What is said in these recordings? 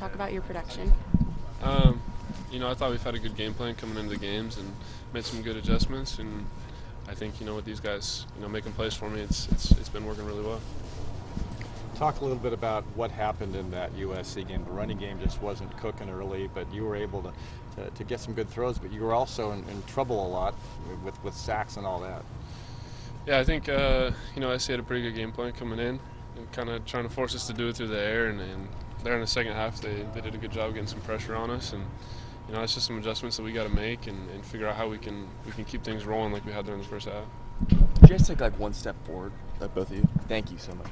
talk about your production? I thought we've had a good game plan coming into the games and made some good adjustments. And I think, with these guys, making plays for me, it's been working really well. Talk a little bit about what happened in that USC game. The running game just wasn't cooking early, but you were able to get some good throws, but you were also in trouble a lot with sacks and all that. Yeah, I think, SC had a pretty good game plan coming in and kind of trying to force us to do it through the air. And there in the second half, they did a good job getting some pressure on us. And, it's just some adjustments that we got to make and figure out how we can keep things rolling like we had there in the first half. Did you guys take like one step forward, both of you? Thank you so much.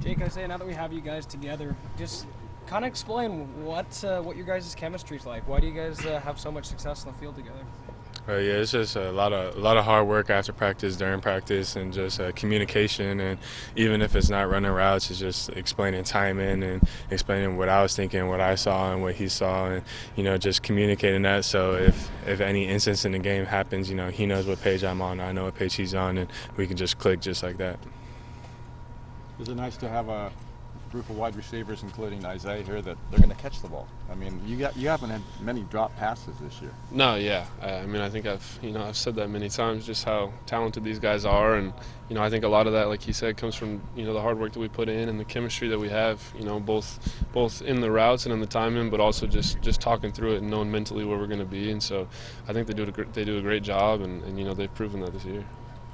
Jake, Isaiah, now that we have you guys together, just kind of explain what your guys' chemistry is like. Why do you guys have so much success on the field together? Yeah, it's just a lot of hard work after practice, during practice, and just communication. And even if it's not running routes, it's just explaining timing and explaining what I was thinking, what I saw, and what he saw, and just communicating that. So if any instance in the game happens, he knows what page I'm on, I know what page he's on, and we can just click just like that. Is it nice to have a group of wide receivers, including Isaiah here, that they're going to catch the ball? I mean, you haven't had many drop passes this year. No, yeah. I think I've said that many times, just how talented these guys are, and I think a lot of that, like he said, comes from the hard work that we put in and the chemistry that we have. Both in the routes and in the timing, but also just talking through it and knowing mentally where we're going to be. And so I think they do a great job, and they've proven that this year.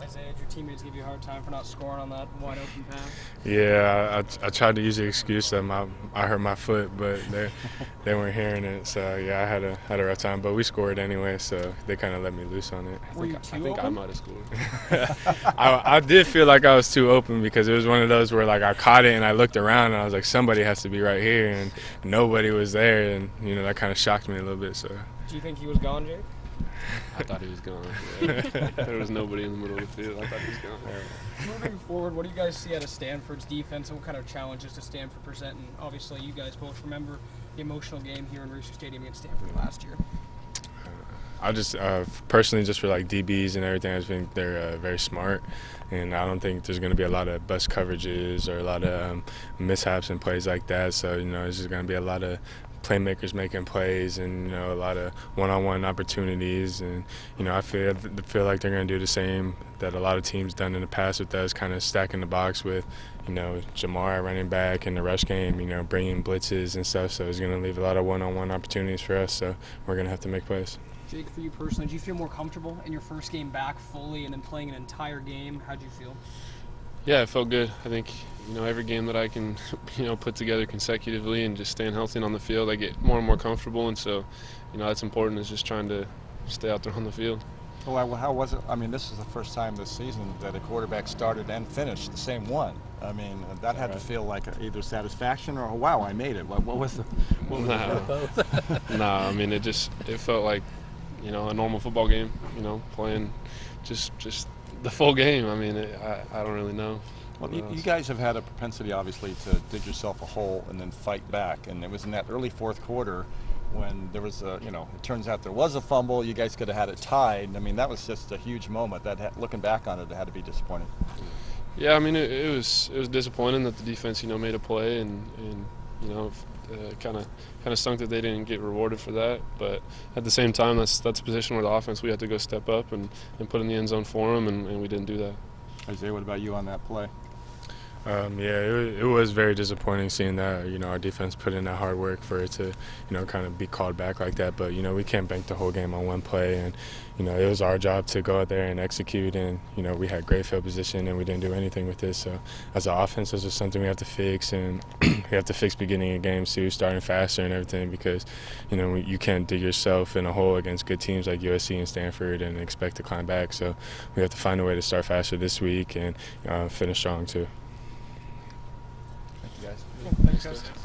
Isaiah, did your teammates give you a hard time for not scoring on that wide open pass? Yeah, I tried to use the excuse that I hurt my foot, but they weren't hearing it. So yeah, I had a rough time, but we scored anyway, so they kind of let me loose on it. Were you too open? I might have scored. I did feel like I was too open because it was one of those where like I caught it and I looked around and I was like, somebody has to be right here, and nobody was there, and that kind of shocked me a little bit. So. Do you think he was gone, Jake? I thought he was gone. Yeah. There was nobody in the middle of the field. I thought he was gone. Moving forward, what do you guys see out of Stanford's defense, and what kind of challenges does Stanford present? And obviously, you guys both remember the emotional game here in Research Stadium against Stanford last year. I just personally, just for like DBs and everything, I think they're very smart, and I don't think there's going to be a lot of bust coverages or a lot of mishaps and plays like that. So it's just going to be a lot of playmakers making plays and a lot of one-on-one opportunities, and I feel like they're going to do the same that a lot of teams done in the past with us, kind of stacking the box with Jamar running back in the rush game, bringing blitzes and stuff. So it's going to leave a lot of one-on-one opportunities for us. So we're going to have to make plays. Jake, for you personally, do you feel more comfortable in your first game back fully and then playing an entire game? How'd you feel? Yeah, it felt good. I think, every game that I can, put together consecutively and just staying healthy and on the field, I get more and more comfortable. And so, that's important, is just trying to stay out there on the field. Well, how was it? I mean, this is the first time this season that a quarterback started and finished the same one. I mean, that had to feel like either satisfaction or, wow, I made it. What was the both? No, I mean, it felt like, a normal football game, playing just the full game. I mean, I don't really know. Well, you guys have had a propensity, obviously, to dig yourself a hole and then fight back. And it was in that early fourth quarter when there was it turns out there was a fumble. You guys could have had it tied. I mean, that was just a huge moment. Looking back on it, it had to be disappointing. Yeah, I mean, it was disappointing that the defense, made a play and kind of stunk that they didn't get rewarded for that. But at the same time, that's a position where the offense, we had to go step up and put in the end zone for them, and we didn't do that. Isaiah, what about you on that play? Yeah, it was very disappointing seeing that, our defense put in that hard work for it to, kind of be called back like that. But, we can't bank the whole game on one play. And, it was our job to go out there and execute. And, we had great field position and we didn't do anything with this. So as an offense, this is something we have to fix. And we have to fix beginning of games too, starting faster and everything, because, you can't dig yourself in a hole against good teams like USC and Stanford and expect to climb back. So we have to find a way to start faster this week and finish strong too. Thank you, guys. Thanks, guys.